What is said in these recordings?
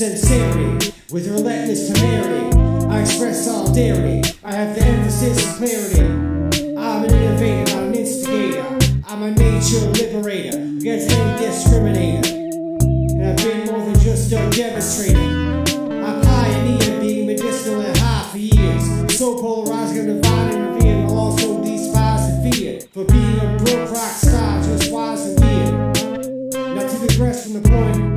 Sincerity, with relentless temerity, I express solidarity. I have the emphasis and clarity. I'm an innovator, not an instigator. I'm a nature liberator against any discriminator. And I've been more than just a demonstrator. I pioneer being medicinal and high for years. So polarized and divine and revered. I'll also despise and fear for being a broke rock star, just wise and weird. Now to digress from the point.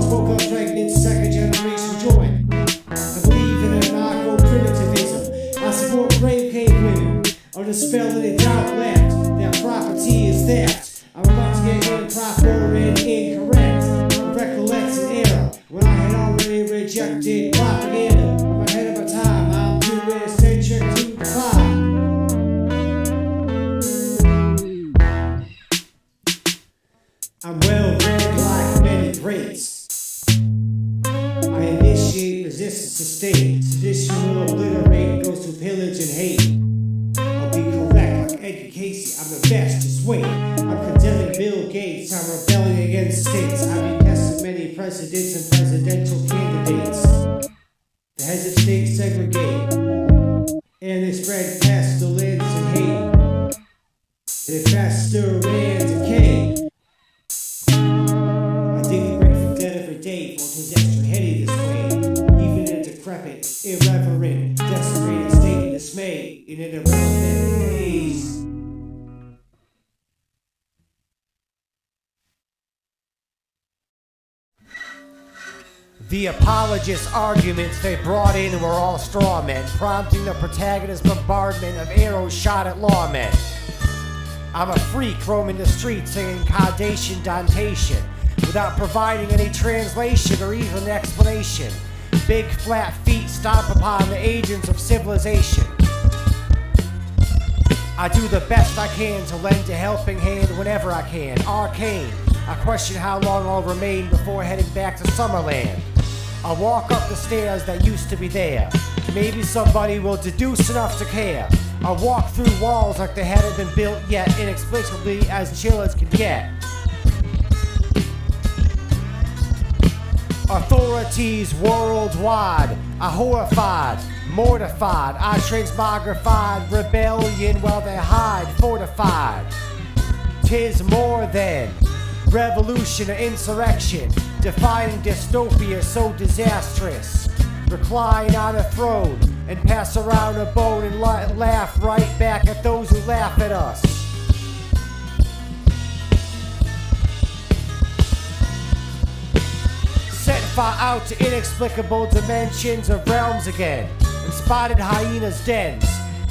Spoke up pregnant, second generation joy. I believe in anarcho-primitivism. I support brave cave women. Under the spell that they doubt left, that property is theft. I'm about to get improper and incorrect. I recollect an era when I had already rejected propaganda. I'm ahead of my time, I'm doing eccentric to the fire. I'm well read like many greats. I initiate resistance to state. Sedition will obliterate, goes to pillage and hate. I'll be correct like Edgar Casey, I'm the best, just wait. I'm condemning Bill Gates, I'm rebelling against states. I've been testing many presidents and presidential candidates. The heads of states segregate, and they spread pestilence and hate. They fester and decay. I dig the grave from dead every day, for his extra heady this way. Even in a decrepit, irreverent, desperate state of dismay, in an irrelevant haze. The apologists' arguments they brought in were all straw men, prompting the protagonist's bombardment of arrows shot at lawmen. I'm a freak roaming the streets singing caudation dantation, without providing any translation or even an explanation. Big flat feet stomp upon the agents of civilization. I do the best I can to lend a helping hand whenever I can. Arcane, I question how long I'll remain before heading back to Summerland. I'll walk up the stairs that used to be there. Maybe somebody will deduce enough to care. I'll walk through walls like they hadn't been built yet, inexplicably as chill as can get. Authorities worldwide are horrified, mortified. I transmogrified rebellion while they hide, fortified. 'Tis more than revolution or insurrection, defying dystopia so disastrous. Recline on a throne and pass around a bone and laugh right back at those who laugh at us. Set far out to inexplicable dimensions of realms again, and spotted hyenas' dens,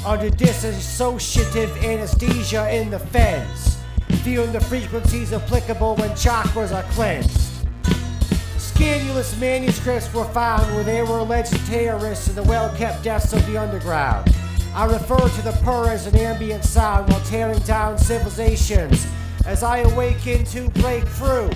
under dissociative anesthesia in the fens, feeling the frequencies applicable when chakras are cleansed. Scandalous manuscripts were found where they were alleged terrorists in the well-kept depths of the underground. I refer to the purr as an ambient sound while tearing down civilizations as I awaken to break through.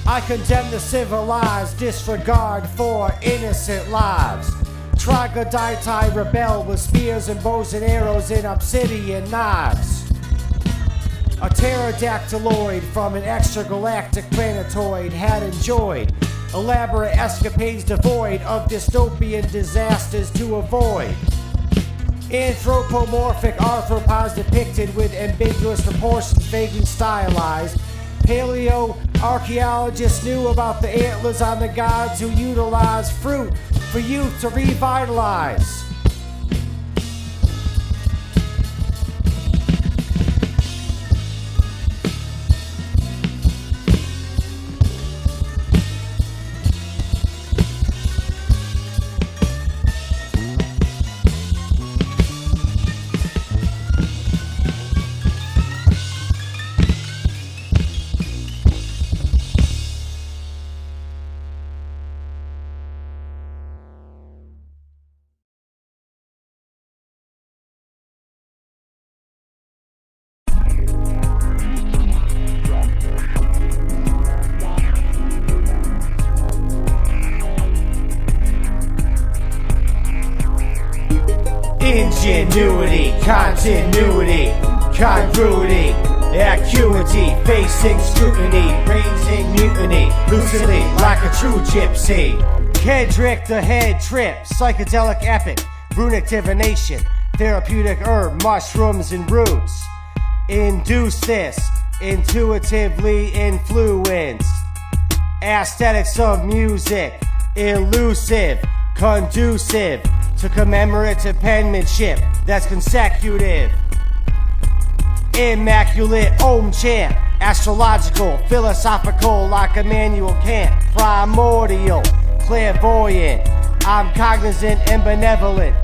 I condemn the civilized disregard for innocent lives. Troglodyte rebel with spears and bows and arrows and obsidian knives. A pterodactyloid from an extragalactic planetoid had enjoyed elaborate escapades devoid of dystopian disasters to avoid. Anthropomorphic arthropods depicted with ambiguous proportions vaguely stylized. Paleo-archaeologists knew about the antlers on the gods who utilized fruit for youth to revitalize. Ingenuity, continuity, congruity, acuity, facing scrutiny, raising mutiny, lucidly like a true gypsy. Kendrick the head trip, psychedelic epic, runic divination, therapeutic herb, mushrooms and roots. Induce this, intuitively influenced. Aesthetics of music, elusive, conducive to commemorative penmanship that's consecutive. Immaculate Om chant, astrological, philosophical like Immanuel Kant. Primordial, clairvoyant, I'm cognizant and benevolent.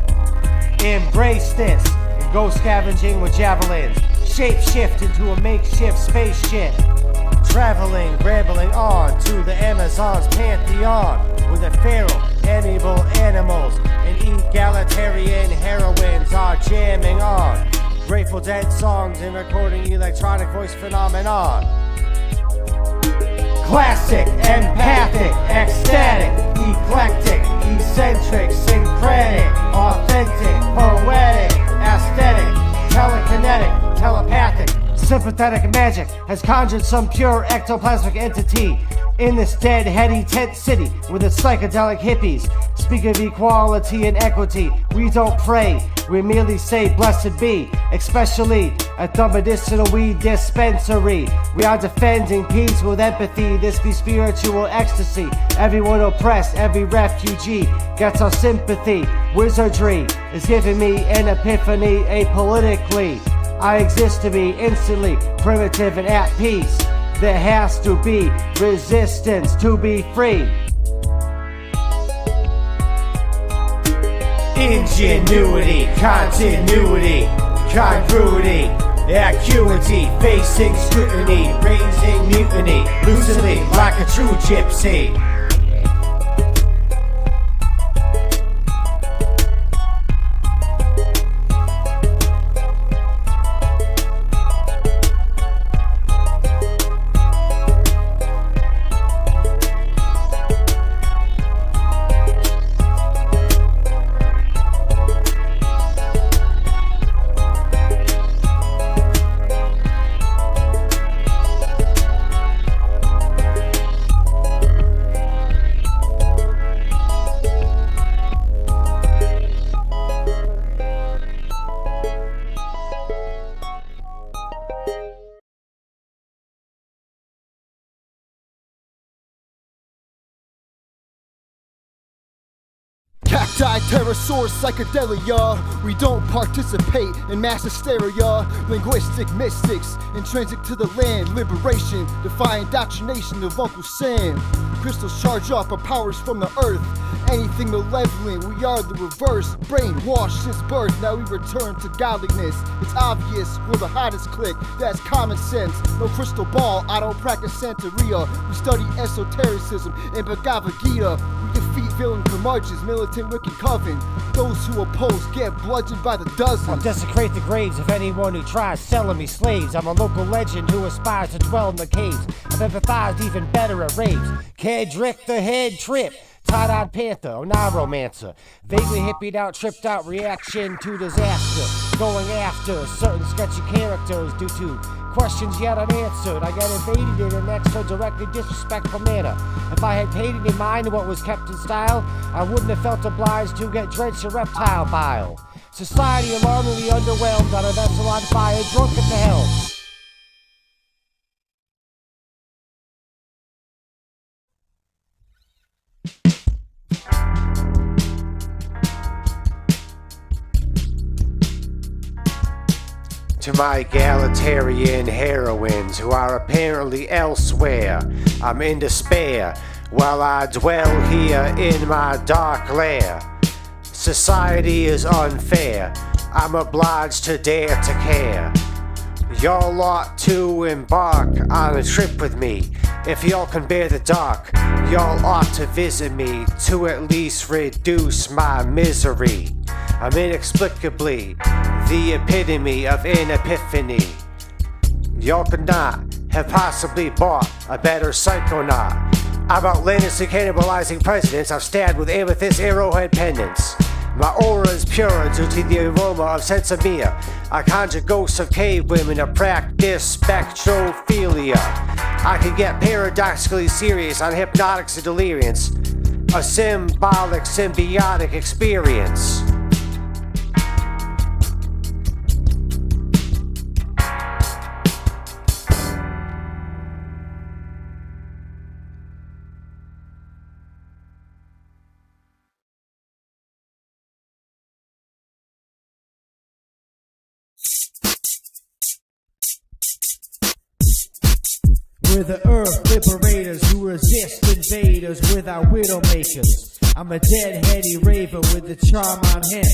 Embrace this and go scavenging with javelins. Shape shift into a makeshift spaceship. Traveling, rambling on to the Amazon's pantheon with a feral, amiable animals and egalitarian heroines are jamming on Grateful Dead songs and recording electronic voice phenomenon. Classic, empathic, ecstatic, eclectic, eccentric, syncretic, authentic, poetic, aesthetic, telekinetic, telepathic. Sympathetic magic has conjured some pure ectoplasmic entity in this dead, heady tent city with its psychedelic hippies. Speak of equality and equity. We don't pray, we merely say blessed be, especially at the medicinal weed dispensary. We are defending peace with empathy. This be spiritual ecstasy. Everyone oppressed, every refugee gets our sympathy. Wizardry is giving me an epiphany apolitically. I exist to be instantly primitive and at peace. There has to be resistance to be free. Ingenuity, continuity, congruity, acuity, facing scrutiny, raising mutiny, lucidly like a true gypsy. Cacti Pterosaur psychedelia. We don't participate in mass hysteria. Linguistic mystics, intrinsic to the land. Liberation, defying indoctrination of Uncle Sam. Crystals charge up our powers from the earth. Anything malevolent, we are the reverse. Brainwashed since birth, now we return to godliness. It's obvious, we're the hottest clique. That's common sense. No crystal ball, I don't practice Santeria. We study esotericism and Bhagavad Gita. We defeat villain curmudgeons, militant wicked coven. Those who oppose get bludgeoned by the dozens. I'll desecrate the graves of anyone who tries selling me slaves. I'm a local legend who aspires to dwell in the caves. I've empathized even better at raves. Kedrick the head trip, tie-dyed panther, or non-romancer. Vaguely hippied out, tripped out reaction to disaster. Going after certain sketchy characters due to questions yet unanswered. I got invaded in an extra directly disrespectful manner. If I had paid any mind to what was kept in style, I wouldn't have felt obliged to get drenched in reptile bile. Society alarmingly underwhelmed on a vessel on fire, drunk at the helm. To my egalitarian heroines who are apparently elsewhere, I'm in despair while I dwell here in my dark lair. Society is unfair, I'm obliged to dare to care. Y'all ought to embark on a trip with me. If y'all can bear the dark, y'all ought to visit me to at least reduce my misery. I'm inexplicably the epitome of an epiphany. Y'all could not have possibly bought a better psychonaut. I'm outlandishly cannibalizing presidents. I'm stabbed with amethyst arrowhead pendants. My aura is pure due to the aroma of sensimilla. I conjure ghosts of cave women to practice spectrophilia. I can get paradoxically serious on hypnotics and deliriums. A symbolic symbiotic experience. We're the earth liberators who resist invaders with our widowmakers. I'm a dead-heady raver with the charm on him,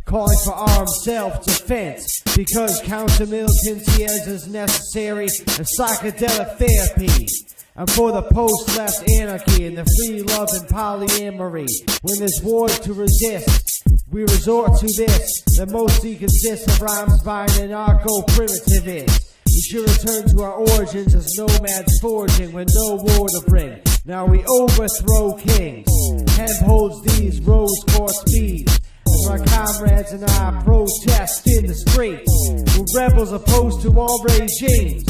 calling for armed self-defense, because counter-militancy is necessary and psychedelic therapy. I'm for the post-left anarchy and the free love and polyamory. When there's wars to resist, we resort to this that mostly consists of rhymes by an anarcho-primitivist. We should return to our origins as nomads foraging with no war to bring. Now we overthrow kings. Hemp holds these rose-quartz beads. As my comrades and I protest in the streets. We're rebels opposed to all regimes.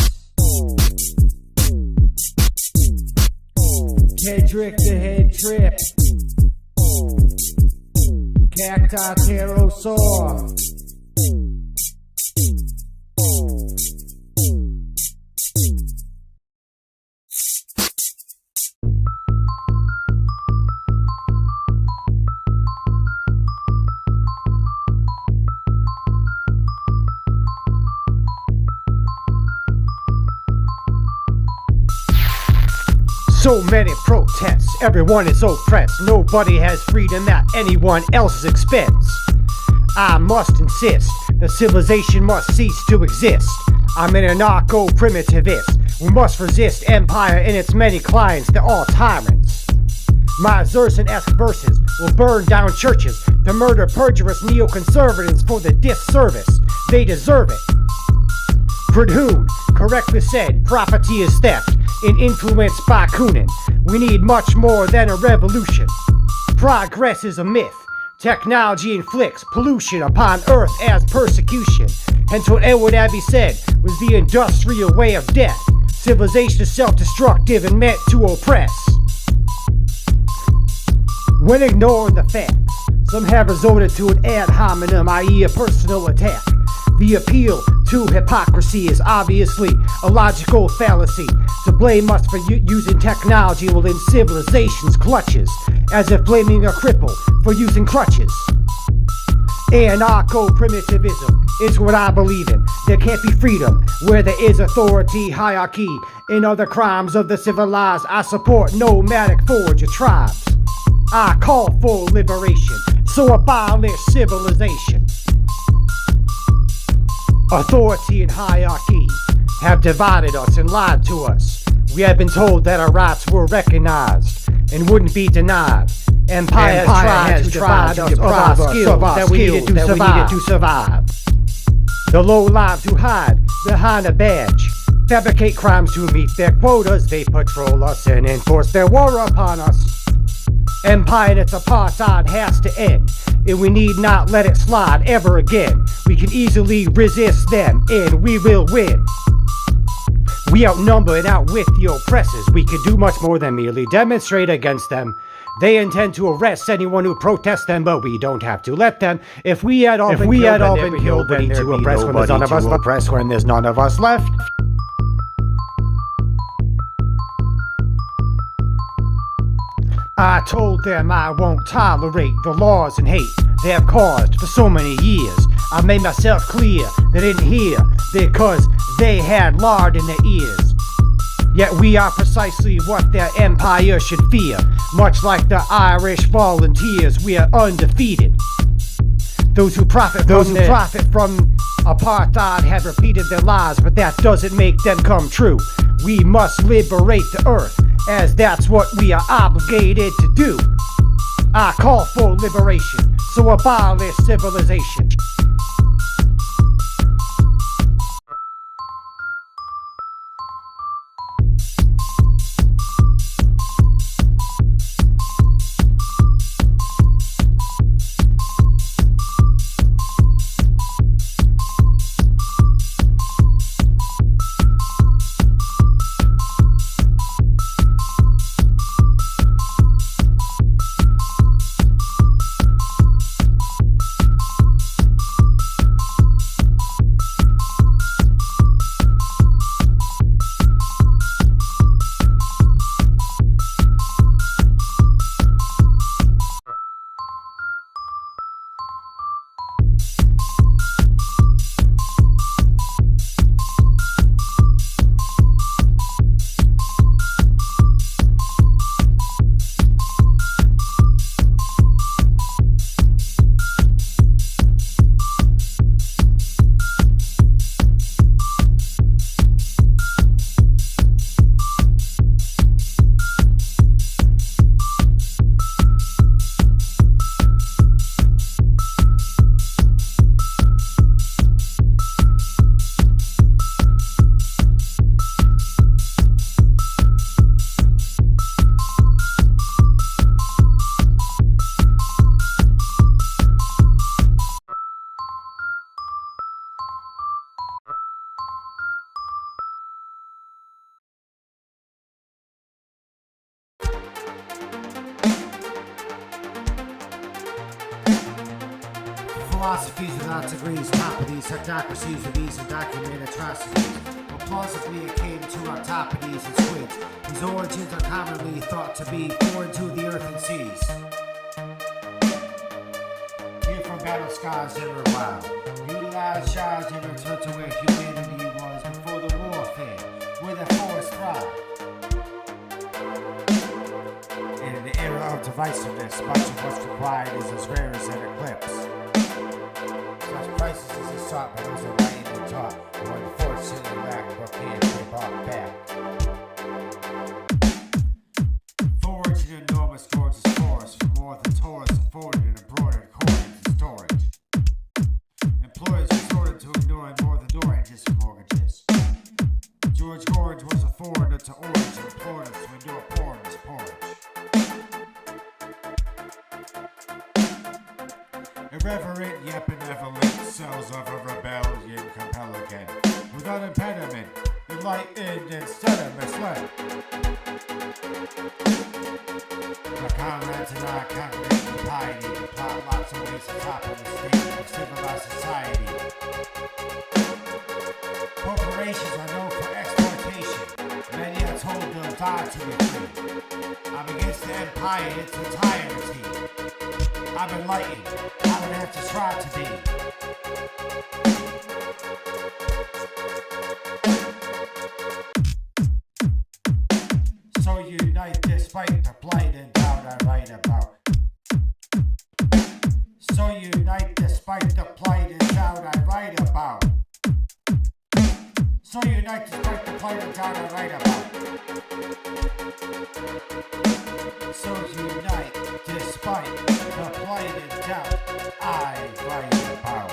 Kedrick the head trip. Cacti Pterosaur. So many protests, everyone is oppressed. Nobody has freedom at anyone else's expense. I must insist that civilization must cease to exist. I'm an anarcho-primitivist. We must resist empire and its many clients, they're all tyrants. My Xerxes-esque verses will burn down churches to murder perjurous neoconservatives for the disservice. They deserve it. Perdue correctly said, property is theft and influenced by Kunin. We need much more than a revolution. Progress is a myth. Technology inflicts pollution upon earth as persecution. Hence what Edward Abbey said was the industrial way of death. Civilization is self-destructive and meant to oppress. When ignoring the facts, some have resorted to an ad hominem, i.e. a personal attack. The appeal to hypocrisy is obviously a logical fallacy. To blame us for using technology while in civilization's clutches, as if blaming a cripple for using crutches. Anarcho-primitivism is what I believe in. There can't be freedom where there is authority, hierarchy, and other crimes of the civilized. I support nomadic forager tribes. I call for liberation, so abolish civilization. Authority and hierarchy have divided us and lied to us. We have been told that our rights were recognized and wouldn't be denied. Empire has tried to deprive us of our skills that we needed to survive. The low lives who hide behind a badge fabricate crimes to meet their quotas. They patrol us and enforce their war upon us. Empire and its apartheid has to end, and we need not let it slide ever again. We can easily resist them, and we will win. We outnumber and outwit the oppressors. We can do much more than merely demonstrate against them. They intend to arrest anyone who protests them, but we don't have to let them. If we had all been killed, then there'd be nobody to oppress when there's none of us left. I told them I won't tolerate the laws and hate they have caused for so many years. I made myself clear they didn't hear because they had lard in their ears. Yet we are precisely what their empire should fear. Much like the Irish volunteers, we are undefeated. Those who profit from apartheid have repeated their lies, but that doesn't make them come true. We must liberate the earth, as that's what we are obligated to do. I call for liberation, so abolish civilization. Philosophies without degrees, top of these technocracies of these and document atrocities. Well, plausibly akin to octopodes and squids, whose origins are commonly thought to be foreign to the earth and seas. Here from battle scars and wild, utilized shards and return to where humanity was before the warfare, where the forest thrived. In an era of divisiveness, much of what's required is as rare as an eclipse. Such crises is sought by those who are writing and taught, who unfortunately lack what can't be brought back. Forge an enormous gorgeous forest for more than tourists afforded in embroidered coins and storage. Employers resorted to ignoring more than door edges for mortgages. George Gorge was a foreigner to Orange and implored us to endure porn as porridge. Irreverent yet benevolent cells of a rebellion compel again. Without impediment, enlightened instead of misled. My comrades and I congregate in piety to plot lots of ways to topple the state of civilized society. Corporations are known for exploitation. Many are told they'll die to be free. I'm against the empire in its entirety. I'm enlightened. I don't have to try to be. So unite despite the blight and doubt I write about. So unite despite the plight and doubt I write about. So unite despite the plight of doubt I write about. So unite despite the plight of doubt I write about.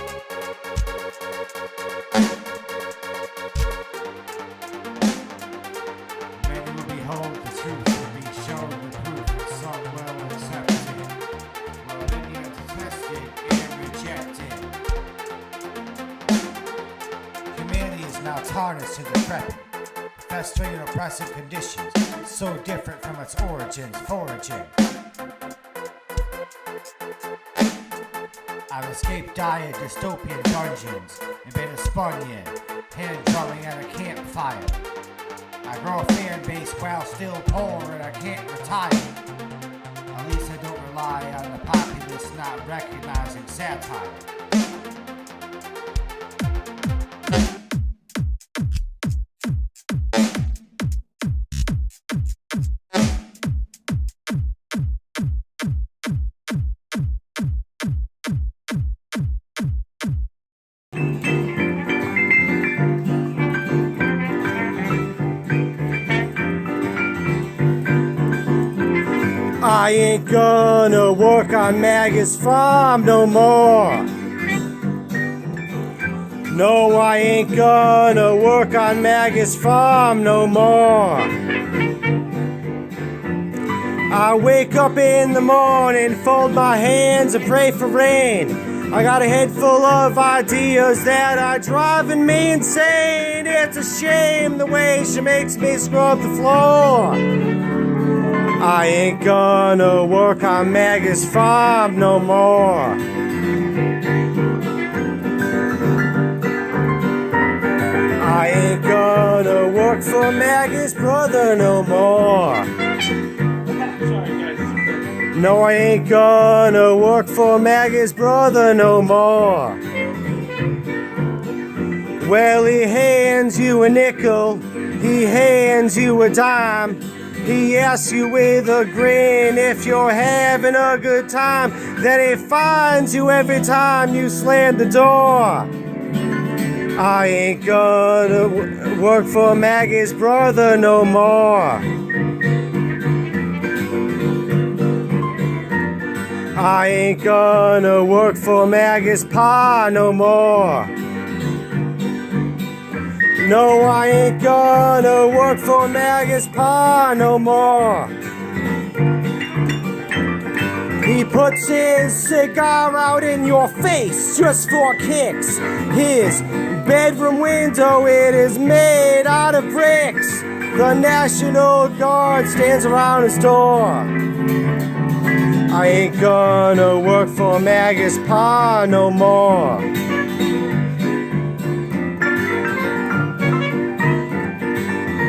Many will behold the truth and be shown the proof, and some will accept it, while many are detested and rejected. Humanity is now tarnished and decrepit, festering in oppressive conditions, so different from its origins, foraging. I've escaped dire dystopian dungeons and been a Spaniard, hand drumming at a campfire. I grow a fan base while still poor and I can't retire. At least I don't rely on the populace not recognizing satire. I ain't gonna work on Maggie's farm no more. No, I ain't gonna work on Maggie's farm no more. I wake up in the morning, fold my hands and pray for rain. I got a head full of ideas that are driving me insane. It's a shame the way she makes me scrub the floor. I ain't gonna work on Maggie's farm no more. I ain't gonna work for Maggie's brother no more. No, I ain't gonna work for Maggie's brother no more. Well, he hands you a nickel, he hands you a dime. He asks you with a grin if you're having a good time. Then he finds you every time you slam the door. I ain't gonna work for Maggie's brother no more. I ain't gonna work for Maggie's pa no more. No, I ain't gonna work for Maggie's pa no more. He puts his cigar out in your face just for kicks. His bedroom window, it is made out of bricks. The National Guard stands around his door. I ain't gonna work for Maggie's pa no more.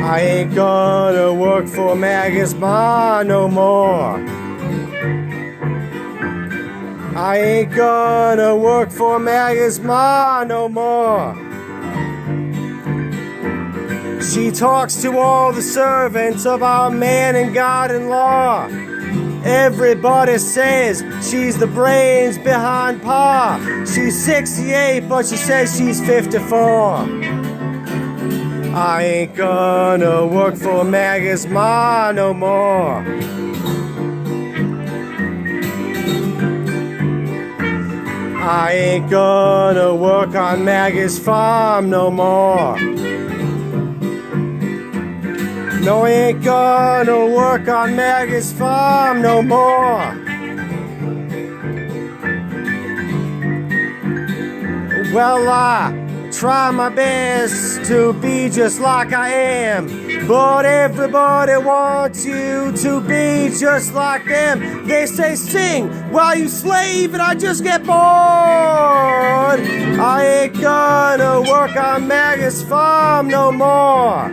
I ain't gonna work for Maggie's ma no more. I ain't gonna work for Maggie's ma no more. She talks to all the servants about man and God and law. Everybody says she's the brains behind pa. She's 68, but she says she's 54. I ain't gonna work for Maggie's ma no more. I ain't gonna work on Maggie's farm no more. No, I ain't gonna work on Maggie's farm no more. Well, I try my best to be just like I am, but everybody wants you to be just like them. They say sing while you slave and I just get bored. I ain't gonna work on Maggie's farm no more.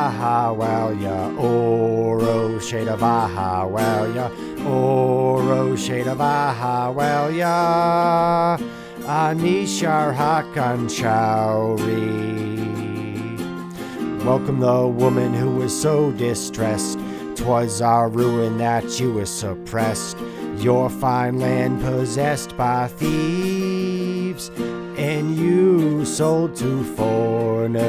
aha, well, ya, oro, shade of aha, well, ya, oro, shade of aha, well, ya, Anishar Hakan Chowri. Welcome the woman who was so distressed. 'Twas our ruin that you were suppressed. Your fine land possessed by thieves, and you sold to foreigners.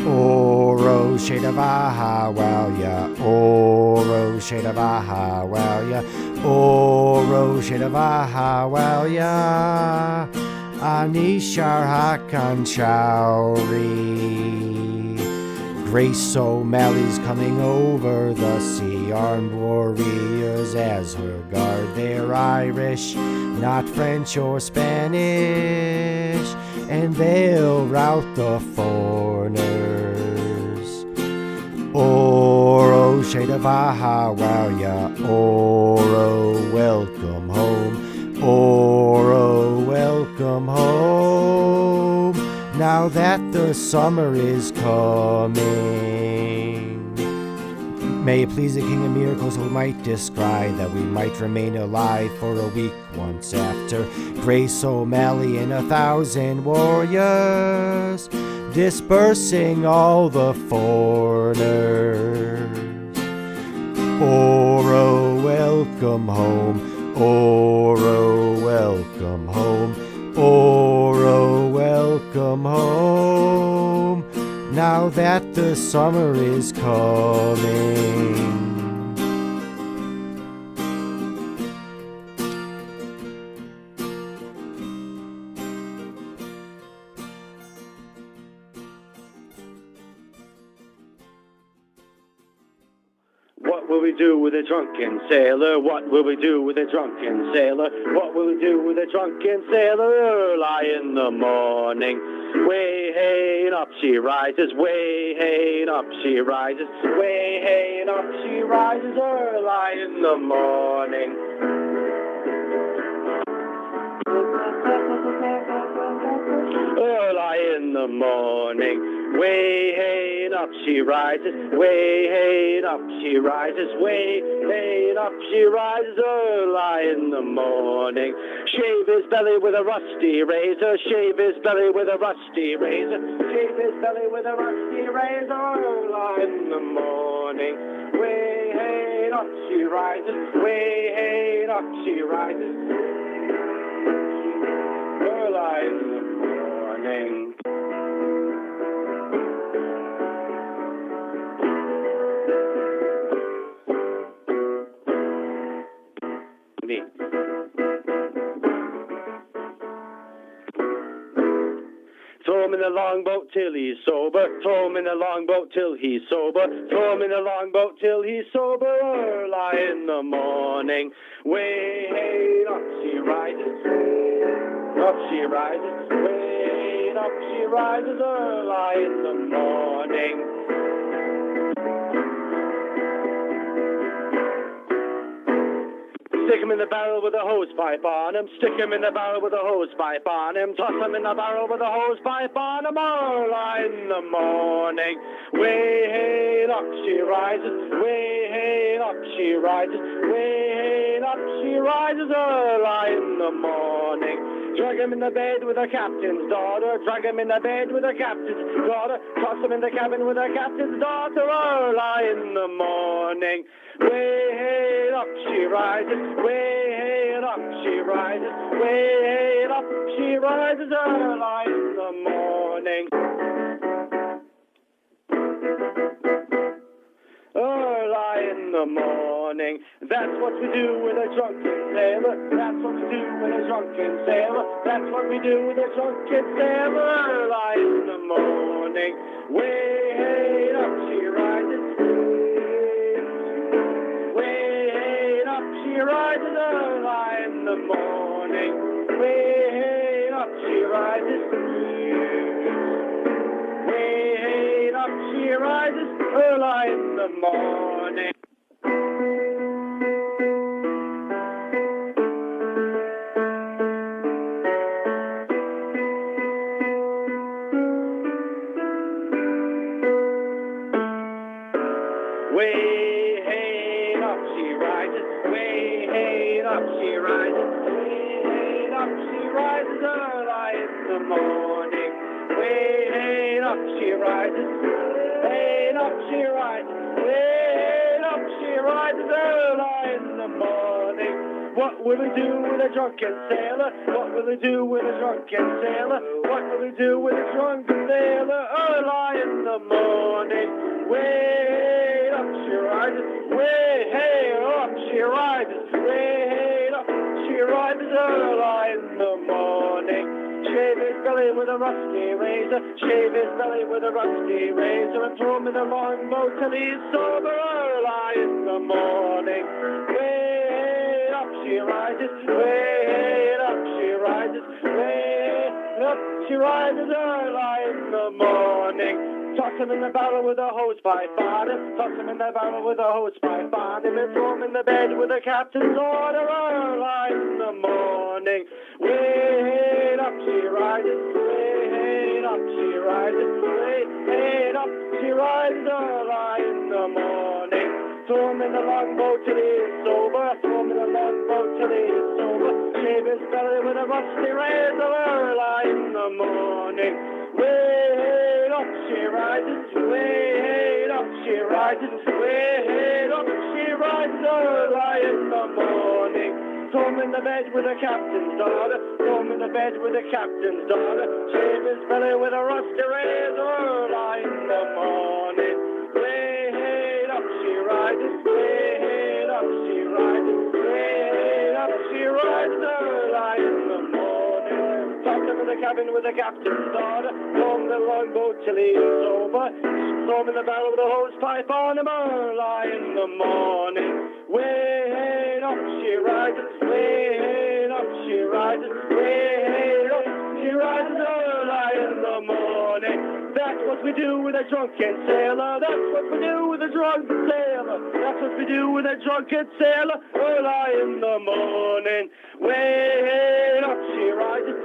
Oro, shade of aha, well, ya, oro, shade of aha, well, ya, oro, shade of aha, well, ya, Anishar Hakan Chowri. Grace O'Malley's coming over the sea, armed warriors as her guard. They're Irish, not French or Spanish, and they'll rout the foreigners. Oro, shade of aha, wow, ya, oro, welcome home. Oro, welcome home. Now that the summer is coming. May it please the King of Miracles who might descry that we might remain alive for a week once after Grace O'Malley and 1,000 warriors dispersing all the foreigners. Oro, welcome home. Oro, welcome home. Oro, welcome home. Now that the summer is coming. What will we do with a drunken sailor? What will we do with a drunken sailor? What will we do with a drunken sailor? Early in the morning, way hey and up she rises, way hey and up she rises, way hey and up she rises. Early in the morning. Early in the morning, way hey and up she rises, way hey and up she rises, way hey and up she rises. Early in the morning, shave his belly with a rusty razor, shave his belly with a rusty razor, shave his belly with a rusty razor. Early in the morning, way hey and up she rises, way hey and up she rises. Early in the morning. Me. Throw him in the longboat till he's sober. Throw him in the longboat till he's sober. Throw him in the longboat till he's sober. Early in the morning, way hey up she rises. Up she rises, way up she rises. Early in the morning. Stick him in the barrel with a hose pipe on him. Stick him in the barrel with a hose pipe on him. Toss him in the barrel with a hose pipe on him. Early in the morning, way hey up she rises, way hey up she rises, way hey up she rises. Early in the morning. Drag him in the bed with a captain's daughter. Drag him in the bed with a captain's daughter. Toss him in the cabin with a captain's daughter. Early in the morning, way hey up she rises, way hey up she rises, way hey up she rises. Early in the morning. Early in the morning. That's what we do with a drunken sailor. That's what we do with a drunken sailor. That's what we do with a drunken sailor. Early in the morning, way hey up she rises, way hey up she rises. Early in the morning, way hey up she rises, way hey up she rises. Early in the morning. Way hey up she rises, way hey up she rises, way hey up she rises early in the morning. Way hey up she rises, hey up she rises, way up she rises early in the morning. What will we do with a drunken sailor? What will we do with a drunken sailor? What will we do with a drunken sailor early in the morning? Way up she rises, way hey up she rises, way hey up she rises early in the morning. Shave his belly with a rusty razor, shave his belly with a rusty razor, and throw him in the longboat till he's sober early in the morning. Way up she rises, way up she rises, way up she rises early in the morning. Toss him in the barrel with a hose pipe on him, toss him in the barrel with a hose pipe on him, and throw him in the bed with the captain's order early in the morning. Way up she rises, way up she rises, way up she rises early in the morning. Throw him in the longboat till he is sober, throw him in the longboat till he is sober, shave his belly with a rusty razor early in the morning. Way up she rises, way up she rises, way up she rises early in the morning. Throw him in the bed with the captain's daughter, throw him in the bed with the captain's daughter, shave his belly with a rusty razor early in the morning. Way up she rises, way up she rises, way up she rises early in the morning. Toss him in the cabin with the captain's daughter, throw him in the longboat till he is sober, throw him in the barrel with a hose pipe on him early in the morning. Way up she rises, way up she rises, way up she rises early in the morning. That's what we do with a drunken sailor, that's what we do with a drunken sailor, that's what we do with a drunken sailor early in the morning. Way up she rises,